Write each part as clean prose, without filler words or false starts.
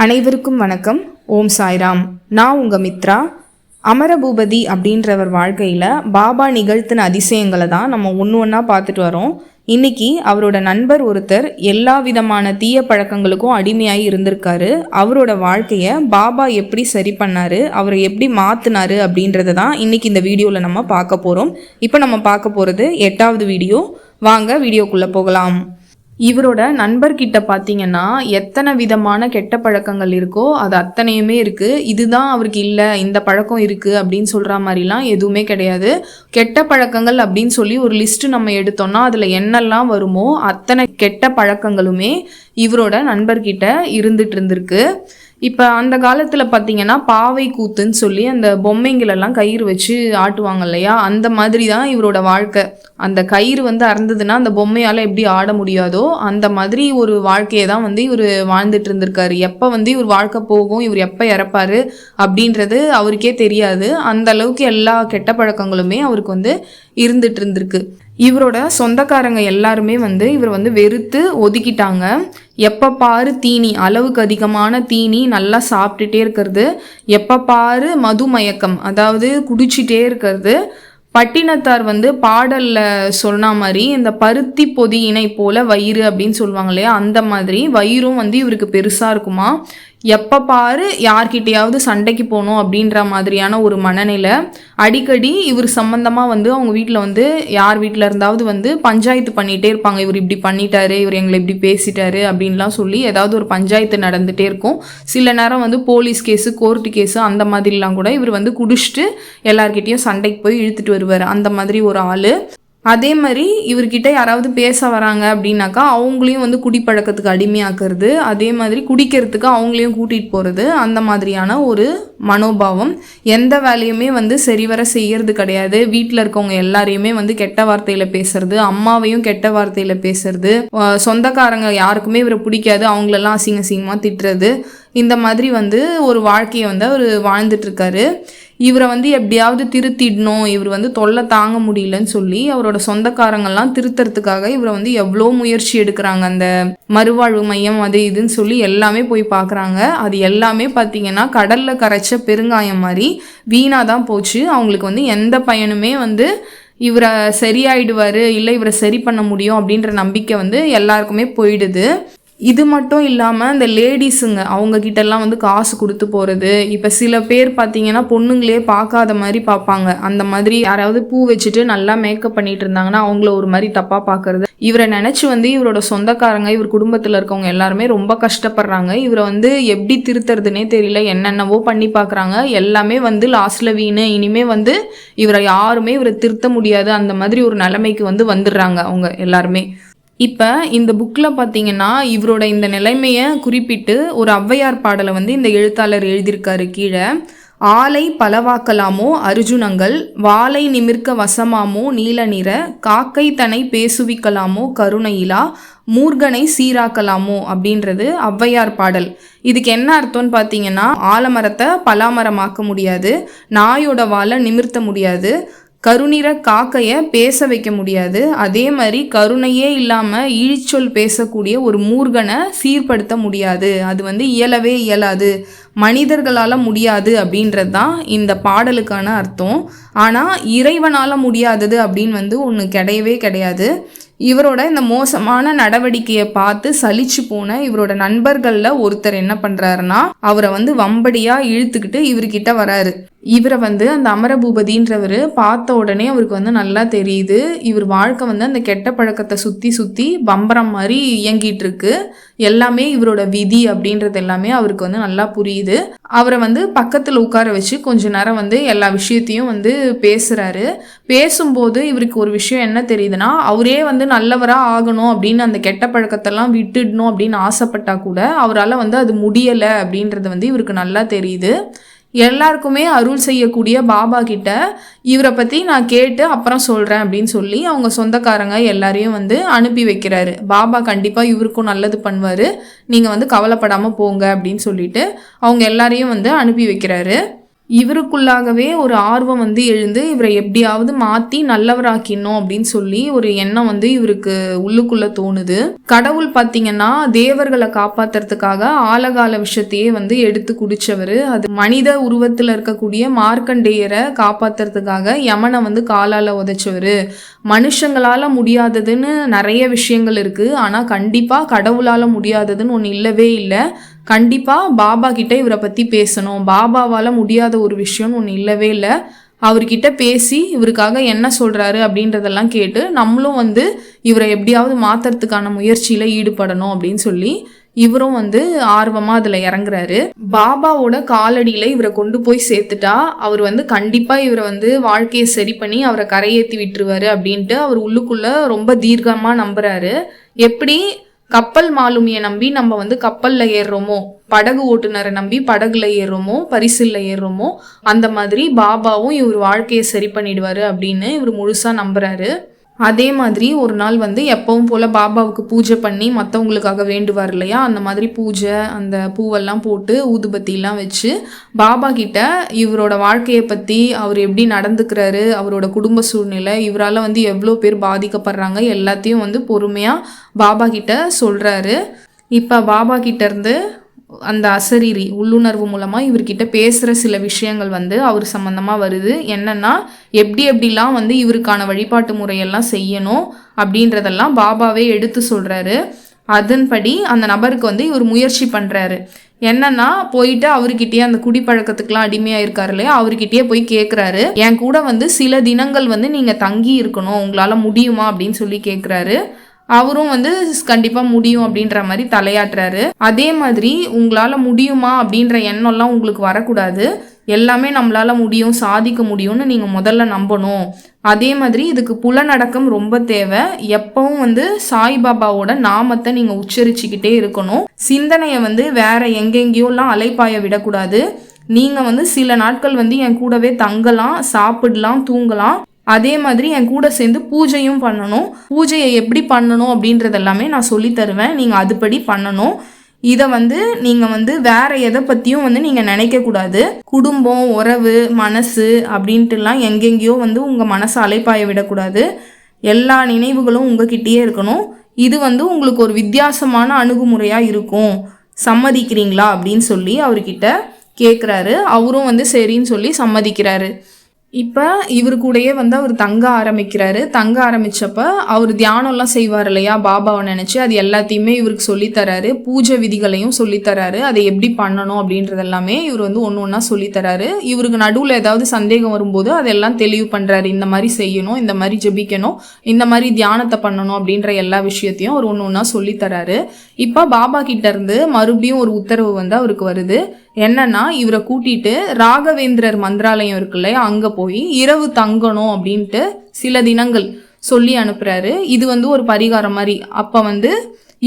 அனைவருக்கும் வணக்கம். ஓம் சாய்ராம். நான் உங்கள் மித்ரா. அமரபூபதி அப்படின்றவர் வாழ்க்கையில் பாபா நிகழ்த்தின அதிசயங்களை தான் நம்ம ஒன்று ஒன்றா பார்த்துட்டு வரோம். இன்னைக்கு அவரோட நண்பர் ஒருத்தர் எல்லா விதமான தீய பழக்கங்களுக்கும் அடிமையாகி இருந்திருக்காரு. அவரோட வாழ்க்கையை பாபா எப்படி சரி பண்ணாரு, அவரை எப்படி மாற்றினாரு அப்படின்றத தான் இன்னைக்கு இந்த வீடியோவில் நம்ம பார்க்க போகிறோம். இப்போ நம்ம பார்க்க போகிறது 8வது வீடியோ. வாங்க வீடியோக்குள்ளே போகலாம். இவரோட நண்பர்கிட்ட பார்த்தீங்கன்னா எத்தனை விதமான கெட்ட பழக்கங்கள் இருக்கோ அது அத்தனையுமே இருக்குது. இதுதான் அவருக்கு இல்லை, இந்த பழக்கம் இருக்குது அப்படின்னு சொல்கிற மாதிரிலாம் எதுவுமே கிடையாது. கெட்ட பழக்கங்கள் அப்படின்னு சொல்லி ஒரு லிஸ்ட்டு நம்ம எடுத்தோம்னா அதில் என்னெல்லாம் வருமோ அத்தனை கெட்ட பழக்கங்களுமே இவரோட நண்பர்கிட்ட இருந்துட்டு. இப்போ அந்த காலத்தில் பார்த்தீங்கன்னா பாவை கூத்துன்னு சொல்லி அந்த பொம்மைங்களெல்லாம் கயிறு வச்சு ஆட்டுவாங்க இல்லையா, அந்த மாதிரி தான் இவரோட வாழ்க்கை. அந்த கயிறு அறந்ததுன்னா அந்த பொம்மையால் எப்படி ஆட முடியாதோ அந்த மாதிரி ஒரு வாழ்க்கையை தான் இவர் வாழ்ந்துட்டு இருந்திருக்காரு. எப்போ இவர் வாழ்க்கை போகும், இவர் எப்போ இறப்பாரு அப்படின்றது அவருக்கே தெரியாது. அந்த அளவுக்கு எல்லா கெட்ட பழக்கங்களுமே அவருக்கு இருந்துட்டு இருந்திருக்கு. இவரோட சொந்தக்காரங்க எல்லாருமே இவர் வெறுத்து ஒதுக்கிட்டாங்க. எப்போ பாரு தீனி, அளவுக்கு அதிகமான தீனி நல்லா சாப்பிட்டுட்டே இருக்கிறது, எப்போ பாரு மதுமயக்கம் அதாவது குடிச்சிட்டே இருக்கிறது. பட்டினத்தார் பாடல்ல சொன்ன மாதிரி இந்த பருத்தி பொதியினை போல வயிறு அப்படின்னு சொல்லுவாங்க இல்லையா, அந்த மாதிரி வயிறும் இவருக்கு பெருசாக இருக்குமா. எப்போ பாரு யார்கிட்டையாவது சண்டைக்கு போகணும் அப்படின்ற மாதிரியான ஒரு மனநிலை. அடிக்கடி இவர் சம்மந்தமாக அவங்க வீட்டில் யார் வீட்டில் இருந்தாவது பஞ்சாயத்து பண்ணிகிட்டே இருப்பாங்க. இவர் இப்படி பண்ணிட்டாரு, இவர் எங்களை இப்படி பேசிட்டாரு அப்படின்லாம் சொல்லி ஏதாவது ஒரு பஞ்சாயத்து நடந்துகிட்டே இருக்கும். சில நேரம் போலீஸ் கேஸு, கோர்ட்டு கேஸு அந்த மாதிரிலாம் கூட இவர் குடிச்சிட்டு எல்லார்கிட்டையும் சண்டைக்கு போய் இழுத்துட்டு வருவார். அந்த மாதிரி ஒரு ஆள். அதே மாதிரி இவர்கிட்ட யாராவது பேச வராங்க அப்படின்னாக்கா அவங்களையும் குடிப்பழக்கத்துக்கு அடிமையாக்குறது, அதே மாதிரி குடிக்கிறதுக்கு அவங்களையும் கூட்டிகிட்டு போகிறது, அந்த மாதிரியான ஒரு மனோபாவம். எந்த வேலையுமே சரிவர செய்யறது கிடையாது. வீட்டில் இருக்கவங்க எல்லாரையுமே கெட்ட வார்த்தையில் பேசுறது, அம்மாவையும் கெட்ட வார்த்தையில் பேசுறது, சொந்தக்காரங்க யாருக்குமே இவரை பிடிக்காது, அவங்களெல்லாம் அசிங்கமாக திட்டுறது, இந்த மாதிரி ஒரு வாழ்க்கையை அவர் வாழ்ந்துட்டுருக்காரு. இவரை எப்படியாவது திருத்திடணும், இவர் தொல்லை தாங்க முடியலன்னு சொல்லி அவரோட சொந்தக்காரங்கள்லாம் திருத்துறதுக்காக இவரை எவ்வளோ முயற்சி எடுக்கிறாங்க. அந்த மறுவாழ்வு மையம் அது இதுன்னு சொல்லி எல்லாமே போய் பார்க்குறாங்க. அது எல்லாமே பார்த்தீங்கன்னா கடலில் கரைச்ச பெருங்காயம் மாதிரி வீணாக தான் போச்சு. அவங்களுக்கு எந்த பயனுமே இவரை சரியாயிடுவார், இல்லை இவரை சரி பண்ண முடியும் அப்படின்ற நம்பிக்கை எல்லாருக்குமே போயிடுது. இது மட்டும் இல்லாமல் இந்த லேடிஸுங்க அவங்கக்கிட்டலாம் காசு கொடுத்து போகிறது. இப்போ சில பேர் பார்த்தீங்கன்னா பொண்ணுங்களே பார்க்காத மாதிரி பார்ப்பாங்க. அந்த மாதிரி யாராவது பூ வச்சுட்டு நல்லா மேக்கப் பண்ணிட்டு இருந்தாங்கன்னா அவங்கள ஒரு மாதிரி தப்பாக பார்க்கறது. இவரை நினச்சி இவரோட சொந்தக்காரங்க, இவர் குடும்பத்தில் இருக்கவங்க எல்லாருமே ரொம்ப கஷ்டப்படுறாங்க. இவரை எப்படி திருத்துறதுனே தெரியல, என்னென்னவோ பண்ணி பார்க்குறாங்க. எல்லாமே லாஸ்ட்டில் வீணு. இனிமே இவரை யாருமே இவரை திருத்த முடியாது, அந்த மாதிரி ஒரு நிலைமைக்கு வந்துடுறாங்க அவங்க எல்லாருமே. இப்போ இந்த புக்கில் பார்த்தீங்கன்னா இவரோட இந்த நிலைமையை குறிப்பிட்டு ஒரு ஔவையார் பாடலை இந்த எழுத்தாளர் எழுதியிருக்காரு. கீழே ஆலை பலவாக்கலாமோ அர்ஜுனங்கள், வாளை நிமிர்க்க வசமாமோ நீல நிற, காக்கை தனை பேசுவிக்கலாமோ கருணையிலா, மூர்கனை சீராக்கலாமோ அப்படின்றது ஔவையார் பாடல். இதுக்கு என்ன அர்த்தம்னு பார்த்தீங்கன்னா, ஆலமரத்தை பலாமரமாக்க முடியாது, நாயோட வாளை நிமிர்த்த முடியாது, கருநிற காக்கையை பேச வைக்க முடியாது, அதே மாதிரி கருணையே இல்லாமல் ஈழிச்சொல் பேசக்கூடிய ஒரு மூர்கனை சீர்படுத்த முடியாது, அது இயலவே இயலாது, மனிதர்களால் முடியாது அப்படின்றது தான் இந்த பாடலுக்கான அர்த்தம். ஆனால் இறைவனால் முடியாதது அப்படின்னு ஒன்று கிடையவே கிடையாது. இவரோட இந்த மோசமான நடவடிக்கையை பார்த்து சலிச்சு போன இவரோட நண்பர்களில் ஒருத்தர் என்ன பண்ணுறாருன்னா அவரை வம்படியாக இழுத்துக்கிட்டு இவர்கிட்ட வராரு. இவரை அந்த அமரபூபதின்றவர் பார்த்த உடனே அவருக்கு நல்லா தெரியுது, இவர் வாழ்க்கை அந்த கெட்ட பழக்கத்தை சுற்றி பம்பரம் மாதிரி இயங்கிட்டு இருக்கு, எல்லாமே இவரோட விதி அப்படின்றது எல்லாமே அவருக்கு நல்லா புரியுது. அவரை பக்கத்தில் உட்கார வச்சு கொஞ்ச நேரம் எல்லா விஷயத்தையும் பேசுகிறாரு. பேசும்போது இவருக்கு ஒரு விஷயம் என்ன தெரியுதுன்னா, அவரே நல்லவராக ஆகணும் அப்படின்னு அந்த கெட்ட பழக்கத்தெல்லாம் விட்டுடணும் அப்படின்னு ஆசைப்பட்டா கூட அவரால் அது முடியலை அப்படின்றது இவருக்கு நல்லா தெரியுது. எல்லாருக்குமே அருள் செய்யக்கூடிய பாபா கிட்ட இவரை பற்றி நான் கேட்டு அப்புறம் சொல்கிறேன் அப்படின்னு சொல்லி அவங்க சொந்தக்காரங்க எல்லாரையும் அனுப்பி வைக்கிறாரு. பாபா கண்டிப்பாக இவருக்கும் நல்லது பண்ணுவார், நீங்கள் கவலைப்படாமல் போங்க அப்படின்னு சொல்லிட்டு அவங்க எல்லாரையும் அனுப்பி வைக்கிறாரு. இவருக்குள்ளாகவே ஒரு ஆர்வம் வந்து எழுந்து இவரை எப்படியாவது மாற்றி நல்லவராக்கிடணும் அப்படின்னு சொல்லி ஒரு எண்ணம் வந்து இவருக்கு உள்ளுக்குள்ளே தோணுது. கடவுள் பார்த்தீங்கன்னா தேவர்களை காப்பாற்றுறதுக்காக ஆலகால விஷயத்தையே வந்து எடுத்து குடித்தவர். அது மனித உருவத்தில் இருக்கக்கூடிய மார்க்கண்டேயரை காப்பாற்றுறதுக்காக யமனை வந்து காலால் உதைச்சவர். மனுஷங்களால் முடியாததுன்னு நிறைய விஷயங்கள் இருக்குது, ஆனால் கண்டிப்பாக கடவுளால் முடியாததுன்னு ஒன்று இல்லவே இல்லை. கண்டிப்பாக பாபா கிட்ட இவரை பற்றி பேசணும், பாபாவால் முடியாத ஒரு விஷயம்னு ஒன்று இல்லவே இல்லை. அவர்கிட்ட பேசி இவருக்காக என்ன சொல்கிறாரு அப்படின்றதெல்லாம் கேட்டு நம்மளும் வந்து இவரை எப்படியாவது மாற்றுறதுக்கான முயற்சியில் ஈடுபடணும் அப்படின்னு சொல்லி இவரும் வந்து ஆர்வமாக அதில் இறங்குறாரு. பாபாவோட காலடியில் இவரை கொண்டு போய் சேர்த்துட்டா அவர் வந்து கண்டிப்பாக இவரை வந்து வாழ்க்கையை சரி பண்ணி அவரை கரையேற்றி விட்டுருவாரு அப்படின்ட்டு அவர் உள்ளுக்குள்ளே ரொம்ப தீர்க்கமாக நம்புறாரு. எப்படி கப்பல் மாலுமியை நம்பி நம்ம வந்து கப்பலில் ஏறுறோமோ, படகு ஓட்டுநரை நம்பி படகுல ஏறுறோமோ, பரிசில்ல ஏறுறோமோ, அந்த மாதிரி பாபாவும் இவர் வாழ்க்கையை சரி பண்ணிடுவார் அப்படின்னு இவர் முழுசாக நம்புறாரு. அதே மாதிரி ஒரு நாள் வந்து எப்பவும் போல் பாபாவுக்கு பூஜை பண்ணி மற்றவங்களுக்காக வேண்டுவார் இல்லையா, அந்த மாதிரி பூஜை அந்த பூவெல்லாம் போட்டு ஊதுபத்திலாம் வச்சு பாபா கிட்ட இவரோட வாழ்க்கையை பற்றி, அவர் எப்படி நடந்துக்கிறாரு, அவரோட குடும்ப சூழ்நிலை, இவரால் வந்து எவ்வளோ பேர் பாதிக்கப்படுறாங்க எல்லாத்தையும் வந்து பொறுமையாக பாபா கிட்ட சொல்கிறாரு. இப்போ பாபா கிட்டேருந்து அந்த அசரீரி உள்ளுணர்வு மூலமாக இவர்கிட்ட பேசுகிற சில விஷயங்கள் வந்து அவர் சம்மந்தமாக வருது. என்னென்னா எப்படிலாம் வந்து இவருக்கான வழிபாட்டு முறையெல்லாம் செய்யணும் அப்படின்றதெல்லாம் பாபாவே எடுத்து சொல்கிறாரு. அதன்படி அந்த நபருக்கு வந்து இவர் முயற்சி பண்ணுறாரு. என்னன்னா போயிட்டு அவர்கிட்டயே அந்த குடிப்பழக்கத்துக்குலாம் அடிமையாக இருக்காரு இல்லையா, அவர்கிட்டயே போய் கேட்குறாரு, என் கூட வந்து சில தினங்கள் வந்து நீங்கள் தங்கி இருக்கணும், உங்களால் முடியுமா அப்படின்னு சொல்லி கேட்குறாரு. அவரும் வந்து கண்டிப்பாக முடியும் அப்படின்ற மாதிரி தலையாட்டுறாரு. அதே மாதிரி உங்களால் முடியுமா அப்படின்ற எண்ணம்லாம் உங்களுக்கு வரக்கூடாது, எல்லாமே நம்மளால் முடியும் சாதிக்க முடியும்னு நீங்கள் முதல்ல நம்பணும். அதே மாதிரி இதுக்கு புலனடக்கம் ரொம்ப தேவை. எப்பவும் வந்து சாய்பாபாவோட நாமத்தை நீங்கள் உச்சரிச்சுக்கிட்டே இருக்கணும். சிந்தனையை வந்து வேற எங்கெங்கேயோலாம் அலைப்பாய விடக்கூடாது. நீங்கள் வந்து சில நாட்கள் வந்து என் கூடவே தங்கலாம், சாப்பிடலாம், தூங்கலாம். அதே மாதிரி என் கூட சேர்ந்து பூஜையும் பண்ணணும். பூஜையை எப்படி பண்ணணும் அப்படின்றது எல்லாமே நான் சொல்லி தருவேன், நீங்கள் அதுபடி பண்ணணும். இதை வந்து நீங்கள் வந்து வேற எதை பற்றியும் வந்து நீங்கள் நினைக்கக்கூடாது. குடும்பம், உறவு, மனசு அப்படின்ட்டுலாம் எங்கெங்கேயோ வந்து உங்கள் மனசை அலைப்பாய விடக்கூடாது. எல்லா நினைவுகளும் உங்ககிட்டயே இருக்கணும். இது வந்து உங்களுக்கு ஒரு வித்தியாசமான அணுகுமுறையாக இருக்கும், சம்மதிக்கிறீங்களா அப்படின்னு சொல்லி அவர்கிட்ட கேட்குறாரு. அவரும் வந்து சரின்னு சொல்லி சம்மதிக்கிறாரு. இப்போ இவரு கூடயே வந்து அவர் தங்க ஆரம்பிக்கிறாரு. தங்க ஆரம்பித்தப்ப அவர் தியானம்லாம் செய்வார் இல்லையா, பாபாவை நினச்சி அது எல்லாத்தையுமே இவருக்கு சொல்லித்தராரு. பூஜை விதிகளையும் சொல்லித்தராரு, அதை எப்படி பண்ணணும் அப்படின்றது எல்லாமே இவர் வந்து ஒன்று ஒன்றா சொல்லித்தராரு. இவருக்கு நடுவில் ஏதாவது சந்தேகம் வரும்போது அதெல்லாம் தெளிவு பண்ணுறாரு. இந்த மாதிரி செய்யணும், இந்த மாதிரி ஜெபிக்கணும், இந்த மாதிரி தியானத்தை பண்ணணும் அப்படின்ற எல்லா விஷயத்தையும் அவர் ஒன்று ஒன்றா சொல்லித்தராரு. இப்போ பாபா கிட்டேருந்து மறுபடியும் ஒரு உத்தரவு வந்து அவருக்கு வருது. என்னன்னா இவரை கூட்டிட்டு ராகவேந்திரர் மந்திராலயம் இருக்குல்ல, அங்கே போய் இரவு தங்கணும் அப்படின்ட்டு சில தினங்கள் சொல்லி அனுப்புறாரு. இது வந்து ஒரு பரிகாரம் மாதிரி. அப்போ வந்து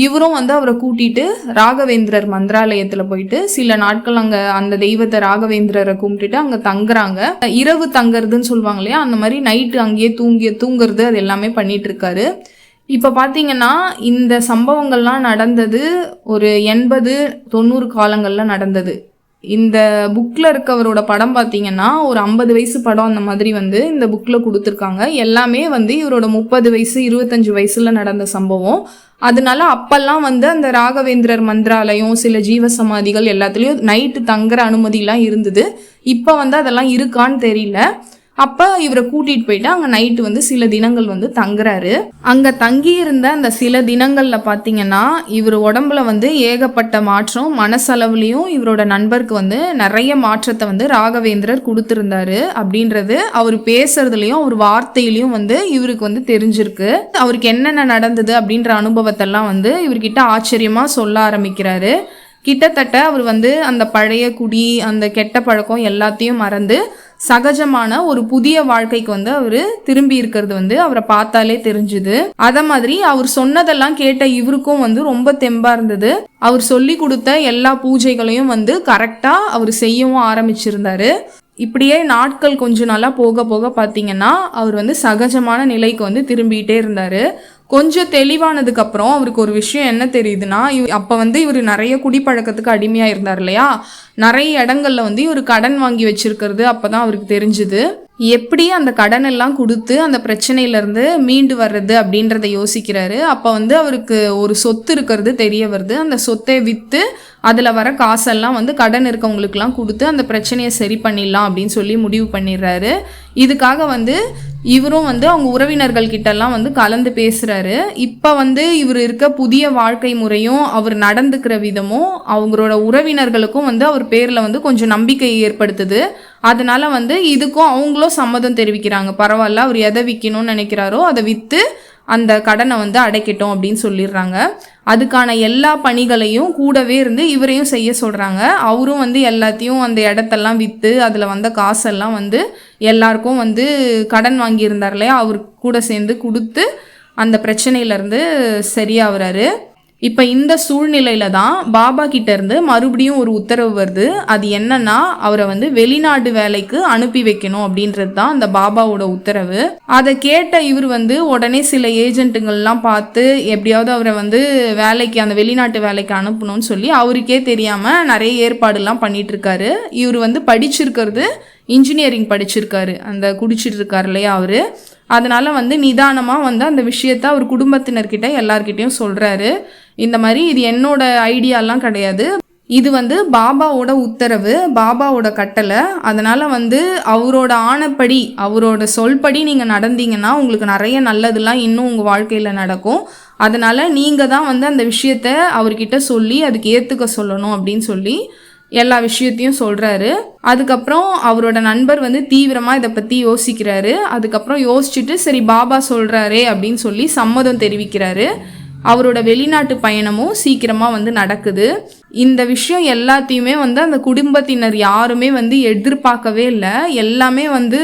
இவரும் வந்து அவரை கூட்டிட்டு ராகவேந்திரர் மந்திராலயத்தில் போயிட்டு சில நாட்கள் அங்கே அந்த தெய்வத்தை ராகவேந்திரரை கும்பிட்டுட்டு அங்கே தங்குறாங்க. இரவு தங்குறதுன்னு சொல்லுவாங்க இல்லையா, அந்த மாதிரி நைட்டு அங்கேயே தூங்குறது அது எல்லாமே பண்ணிட்டு இருக்காரு. இப்போ பார்த்தீங்கன்னா இந்த சம்பவங்கள்லாம் நடந்தது ஒரு 80-90 காலங்களில் நடந்தது. இந்த புக்கில் இருக்கவரோட படம் பார்த்தீங்கன்னா ஒரு 50 வயசு படம் அந்த மாதிரி வந்து இந்த புக்கில் கொடுத்துருக்காங்க. எல்லாமே வந்து இவரோட 30 வயசு 25 வயசில் நடந்த சம்பவம். அதனால அப்பெல்லாம் வந்து அந்த ராகவேந்திரர் மந்திராலயம், சில ஜீவசமாதிகள் எல்லாத்துலேயும் நைட்டு தங்குற அனுமதியெலாம் இருந்தது. இப்போ வந்து அதெல்லாம் இருக்கான்னு தெரியல. அப்போ இவரை கூட்டிகிட்டு போயிட்டு அங்கே நைட்டு வந்து சில தினங்கள் வந்து தங்குறாரு. அங்கே தங்கியிருந்த அந்த சில தினங்களில் பார்த்தீங்கன்னா இவர் உடம்புல வந்து ஏகப்பட்ட மாற்றம், மனசளவுலையும் இவரோட நண்பருக்கு வந்து நிறைய மாற்றத்தை வந்து ராகவேந்திரர் கொடுத்துருந்தாரு அப்படின்றது அவர் பேசுறதுலையும் அவர் வார்த்தையிலையும் வந்து இவருக்கு வந்து தெரிஞ்சிருக்கு. அவருக்கு என்னென்ன நடந்தது அப்படின்ற அனுபவத்தெல்லாம் வந்து இவர்கிட்ட ஆச்சரியமாக சொல்ல ஆரம்பிக்கிறாரு. கிட்டத்தட்ட அவர் வந்து அந்த பழைய குடி, அந்த கெட்ட பழக்கம் எல்லாத்தையும் மறந்து சகஜமான ஒரு புதிய வாழ்க்கைக்கு வந்து அவர் திரும்பி இருக்கிறது வந்து அவரை பார்த்தாலே தெரிஞ்சுது. அத மாதிரி அவர் சொன்னதெல்லாம் கேட்ட இவருக்கும் வந்து ரொம்ப தெம்பா இருந்தது. அவர் சொல்லி கொடுத்த எல்லா பூஜைகளையும் வந்து கரெக்டா அவர் செய்யவும் ஆரம்பிச்சிருந்தாரு. இப்படியே நாட்கள் கொஞ்ச நாளாக போக போக பார்த்தீங்கன்னா அவர் வந்து சகஜமான நிலைக்கு வந்து திரும்பிகிட்டே இருந்தார். கொஞ்சம் தெளிவானதுக்கு அப்புறம் அவருக்கு ஒரு விஷயம் என்ன தெரியுதுன்னா, அப்போ வந்து இவர் நிறைய குடிப்பழக்கத்துக்கு அடிமையாக இருந்தார் இல்லையா, நிறைய இடங்கள்ல வந்து இவர் கடன் வாங்கி வச்சிருக்கிறது அப்போ தான் அவருக்கு தெரிஞ்சுது. எப்படி அந்த கடன் எல்லாம் கொடுத்து அந்த பிரச்சனையிலேருந்து மீண்டு வர்றது அப்படின்றத யோசிக்கிறாரு. அப்போ வந்து அவருக்கு ஒரு சொத்து இருக்கிறது தெரிய வருது. அந்த சொத்தை விற்று அதில் வர காசெல்லாம் வந்து கடன் இருக்கவங்களுக்கெல்லாம் கொடுத்து அந்த பிரச்சனையை சரி பண்ணிடலாம் அப்படின்னு சொல்லி முடிவு பண்ணிடுறாரு. இதுக்காக வந்து இவரும் வந்து அவங்க உறவினர்கள் கிட்டெல்லாம் வந்து கலந்து பேசுகிறாரு. இப்போ வந்து இவர் இருக்க புதிய வாழ்க்கை முறையும் அவர் நடந்துக்கிற விதமும் அவங்களோட உறவினர்களுக்கும் வந்து அவர் பேரில் வந்து கொஞ்சம் நம்பிக்கை ஏற்படுத்துது. அதனால வந்து இதுக்கும் அவங்களும் சம்மதம் தெரிவிக்கிறாங்க. பரவாயில்ல, அவர் எதை விற்கணும்னு நினைக்கிறாரோ அதை விற்று அந்த கடனை வந்து அடைக்கட்டும் அப்படின்னு சொல்லிடுறாங்க. அதுக்கான எல்லா பணிகளையும் கூடவே இருந்து இவரையும் செய்ய சொல்கிறாங்க. அவரும் வந்து எல்லாத்தையும் அந்த இடத்தெல்லாம் விற்று அதில் வந்த காசெல்லாம் வந்து எல்லாருக்கும் வந்து கடன் வாங்கியிருந்தார் இல்லையா, அவர் கூட சேர்ந்து கொடுத்து அந்த பிரச்சனையிலேருந்து சரியாகிறாரு. இப்போ இந்த சூழ்நிலையில தான் பாபா கிட்ட இருந்து மறுபடியும் ஒரு உத்தரவு வருது. அது என்னன்னா, அவரை வந்து வெளிநாடு வேலைக்கு அனுப்பி வைக்கணும் அப்படின்றது தான் அந்த பாபாவோட உத்தரவு. அதை கேட்ட இவர் வந்து உடனே சில ஏஜென்ட்டுங்கள்லாம் பார்த்து எப்படியாவது அவரை வந்து வேலைக்கு, அந்த வெளிநாட்டு வேலைக்கு அனுப்பணும்னு சொல்லி அவருக்கே தெரியாம நிறைய ஏற்பாடுலாம் பண்ணிட்டு இருக்காரு. இவர் வந்து படிச்சிருக்கிறது இன்ஜினியரிங் படிச்சிருக்காரு, அந்த குடிச்சிட்டு இருக்காரு இல்லையா அவரு. அதனால வந்து நிதானமாக வந்து அந்த விஷயத்த அவர் குடும்பத்தினர்கிட்ட எல்லார்கிட்டையும் சொல்கிறாரு. இந்த மாதிரி இது என்னோட ஐடியாலாம் கிடையாது, இது வந்து பாபாவோட உத்தரவு, பாபாவோட கட்டளை. அதனால் வந்து அவரோட ஆணைப்படி, அவரோட சொல்படி நீங்கள் நடந்தீங்கன்னா உங்களுக்கு நிறைய நல்லதுலாம் இன்னும் உங்கள் வாழ்க்கையில் நடக்கும். அதனால் நீங்கள் தான் வந்து அந்த விஷயத்த அவர்கிட்ட சொல்லி அதுக்கு ஏற்றுக்க சொல்லணும் அப்படின்னு சொல்லி எல்லா விஷயத்தையும் சொல்கிறாரு. அதுக்கப்புறம் அவரோட நண்பர் வந்து தீவிரமாக இதை பற்றி யோசிக்கிறாரு. அதுக்கப்புறம் யோசிச்சுட்டு சரி பாபா சொல்கிறாரே அப்படின்னு சொல்லி சம்மதம் தெரிவிக்கிறாரு. அவரோட வெளிநாட்டு பயணமும் சீக்கிரமாக வந்து நடக்குது. இந்த விஷயம் எல்லாத்தையுமே வந்து அந்த குடும்பத்தினர் யாருமே வந்து எதிர்பார்க்கவே இல்லை. எல்லாமே வந்து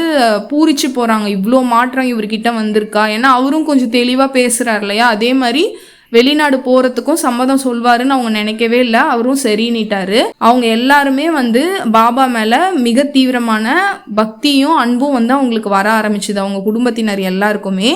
பூரிச்சு போகிறாங்க, இவ்வளோ மாற்றம் இவர்கிட்ட வந்திருக்கா. ஏன்னா அவரும் கொஞ்சம் தெளிவாக பேசுகிறார் இல்லையா, அதே மாதிரி வெளிநாடு போகிறதுக்கும் சம்மதம் சொல்வாருன்னு அவங்க நினைக்கவே இல்லை. அவரும் சரின்னிட்டாரு. அவங்க எல்லாருமே வந்து பாபா மேலே மிக தீவிரமான பக்தியும் அன்பும் வந்து அவங்களுக்கு வர ஆரம்பிச்சுது, அவங்க குடும்பத்தினர் எல்லாருக்குமே.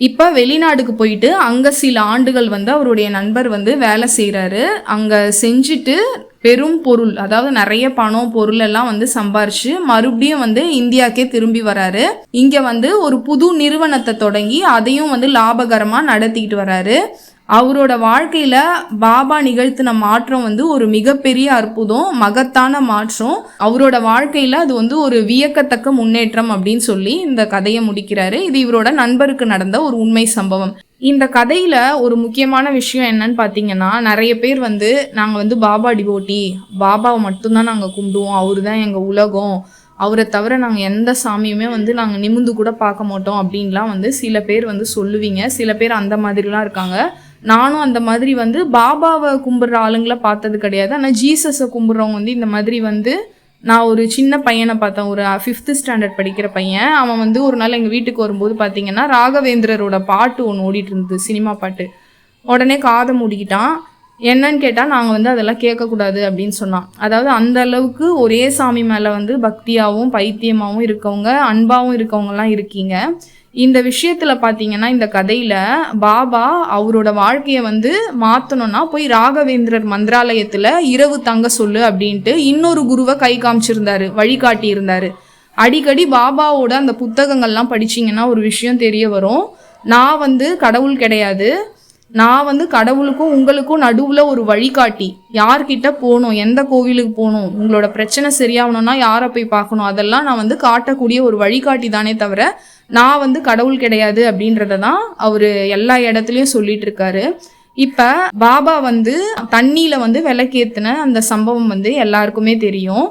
இப்போ வெளிநாடுக்கு போயிட்டு அங்கே சில ஆண்டுகள் வந்து அவருடைய நண்பர் வந்து வேலை செய்கிறாரு. அங்கே செஞ்சுட்டு பெரும் பொருள், அதாவது நிறைய பணம் பொருள் எல்லாம் வந்து சம்பாரிச்சு மறுபடியும் வந்து இந்தியாவுக்கே திரும்பி வராரு. இங்கே வந்து ஒரு புது நிறுவனத்தை தொடங்கி அதையும் வந்து லாபகரமாக நடத்திக்கிட்டு வராரு. அவரோட வாழ்க்கையில் பாபா நிகழ்த்தின மாற்றம் வந்து ஒரு மிகப்பெரிய அற்புதம், மகத்தான மாற்றம். அவரோட வாழ்க்கையில் அது வந்து ஒரு வியக்கத்தக்க முன்னேற்றம் அப்படின்னு சொல்லி இந்த கதையை முடிக்கிறாரு. இது இவரோட நண்பருக்கு நடந்த ஒரு உண்மை சம்பவம். இந்த கதையில் ஒரு முக்கியமான விஷயம் என்னன்னு பார்த்தீங்கன்னா, நிறைய பேர் வந்து நாங்கள் வந்து பாபா டிவோட்டி, பாபாவை மட்டும்தான் நாங்கள் கும்பிடுவோம், அவரு தான் எங்கள் உலகம், அவரை தவிர நாங்கள் எந்த சாமியுமே வந்து நாங்கள் நிமிந்து கூட பார்க்க மாட்டோம் அப்படின்லாம் வந்து சில பேர் வந்து சொல்லுவீங்க. சில பேர் அந்த மாதிரிலாம் இருக்காங்க. நானும் அந்த மாதிரி வந்து பாபாவை கும்பிட்ற ஆளுங்களை பார்த்தது கிடையாது. ஆனால் ஜீசஸை கும்பிட்றவங்க வந்து இந்த மாதிரி வந்து, நான் ஒரு சின்ன பையனை பார்த்தேன், ஒரு 5th ஸ்டாண்டர்ட் படிக்கிற பையன். அவன் வந்து ஒரு நாள் எங்கள் வீட்டுக்கு வரும்போது பார்த்தீங்கன்னா ராகவேந்திரரோட பாட்டு ஒன்று ஓடிட்டு இருந்தது, சினிமா பாட்டு. உடனே காதை மூடிக்கிட்டான். என்னன்னு கேட்டால் நாங்கள் வந்து அதெல்லாம் கேட்கக்கூடாது அப்படின்னு சொன்னான். அதாவது அந்த அளவுக்கு ஒரே சாமி மேலே வந்து பக்தியாகவும் பைத்தியமாகவும் இருக்கவங்க, அன்பாகவும் இருக்கவங்கலாம் இருக்கீங்க. இந்த விஷயத்தில் பார்த்தீங்கன்னா, இந்த கதையில் பாபா அவரோட வாழ்க்கையை வந்து மாற்றணும்னா போய் ராகவேந்திரர் மந்திராலயத்தில் இரவு தங்க சொல்லு அப்படின்ட்டு இன்னொரு குருவை கை காமிச்சிருந்தாரு, வழிகாட்டி இருந்தார். அடிக்கடி பாபாவோட அந்த புத்தகங்கள்லாம் படிச்சிங்கன்னா ஒரு விஷயம் தெரிய வரும். நான் வந்து கடவுள் கிடையாது, நான் வந்து கடவுளுக்கும் உங்களுக்கும் நடுவில் ஒரு வழிகாட்டி. யார்கிட்ட போகணும், எந்த கோவிலுக்கு போகணும், உங்களோட பிரச்சனை சரியாகணும்னா யாரை போய் பார்க்கணும், அதெல்லாம் நான் வந்து காட்டக்கூடிய ஒரு வழிகாட்டி தானே தவிர நான் வந்து கடவுள் கிடையாது அப்படின்றத தான் அவர் எல்லா இடத்துலையும் சொல்லிட்டு இருக்காரு. இப்போ பாபா வந்து தண்ணியில் வந்து விளக்கேற்றின அந்த சம்பவம் வந்து எல்லாருக்குமே தெரியும்.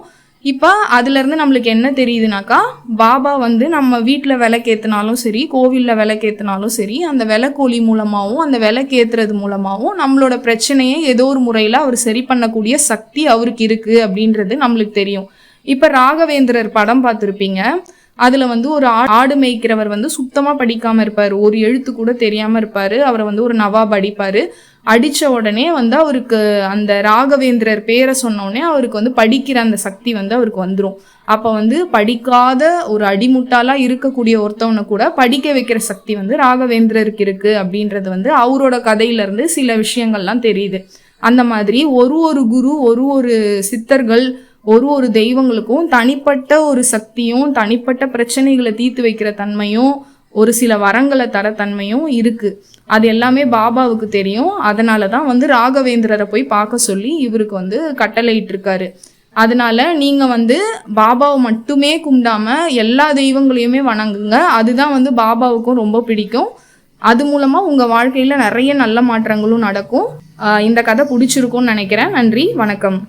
இப்போ அதுலேருந்து நம்மளுக்கு என்ன தெரியுதுனாக்கா, பாபா வந்து நம்ம வீட்டில் விளக்கேற்றினாலும் சரி, கோவிலில் விளக்கேற்றினாலும் சரி, அந்த விளக்கொலி மூலமாகவும் அந்த விளக்கேற்றுறது மூலமாகவும் நம்மளோட பிரச்சனையை ஏதோ ஒரு முறையில் அவர் சரி பண்ணக்கூடிய சக்தி அவருக்கு இருக்குது அப்படின்றது நம்மளுக்கு தெரியும். இப்போ ராகவேந்திரர் படம் பார்த்துருப்பீங்க. அதில் வந்து ஒரு ஆடு மேய்க்கிறவர் வந்து சுத்தமாக படிக்காமல் இருப்பார், ஒரு எழுத்து கூட தெரியாமல் இருப்பார். அவரை வந்து ஒரு நவாப் அடிப்பார். அடித்த உடனே வந்து அவருக்கு அந்த ராகவேந்திரர் பேரை சொன்னோடனே அவருக்கு வந்து படிக்கிற அந்த சக்தி வந்து அவருக்கு வந்துடும். அப்போ வந்து படிக்காத ஒரு அடிமுட்டாலாக இருக்கக்கூடிய ஒருத்தவனை கூட படிக்க வைக்கிற சக்தி வந்து ராகவேந்திரருக்கு இருக்குது அப்படின்றது வந்து அவரோட கதையிலேருந்து சில விஷயங்கள்லாம் தெரியுது. அந்த மாதிரி ஒரு குரு, ஒரு சித்தர்கள், ஒரு தெய்வங்களுக்கும் தனிப்பட்ட ஒரு சக்தியும் தனிப்பட்ட பிரச்சனைகளை தீர்த்து வைக்கிற தன்மையும் ஒரு சில வரங்களை தர தன்மையும் இருக்குது. அது எல்லாமே பாபாவுக்கு தெரியும். அதனால தான் வந்து ராகவேந்திரரை போய் பார்க்க சொல்லி இவருக்கு வந்து கட்டளையிட்டிருக்காரு. அதனால நீங்கள் வந்து பாபாவை மட்டுமே கும்பிடாம எல்லா தெய்வங்களையுமே வணங்குங்க. அதுதான் வந்து பாபாவுக்கும் ரொம்ப பிடிக்கும். அது மூலமாக உங்கள் வாழ்க்கையில் நிறைய நல்ல மாற்றங்களும் நடக்கும். இந்த கதை பிடிச்சிருக்கும்னு நினைக்கிறேன். நன்றி, வணக்கம்.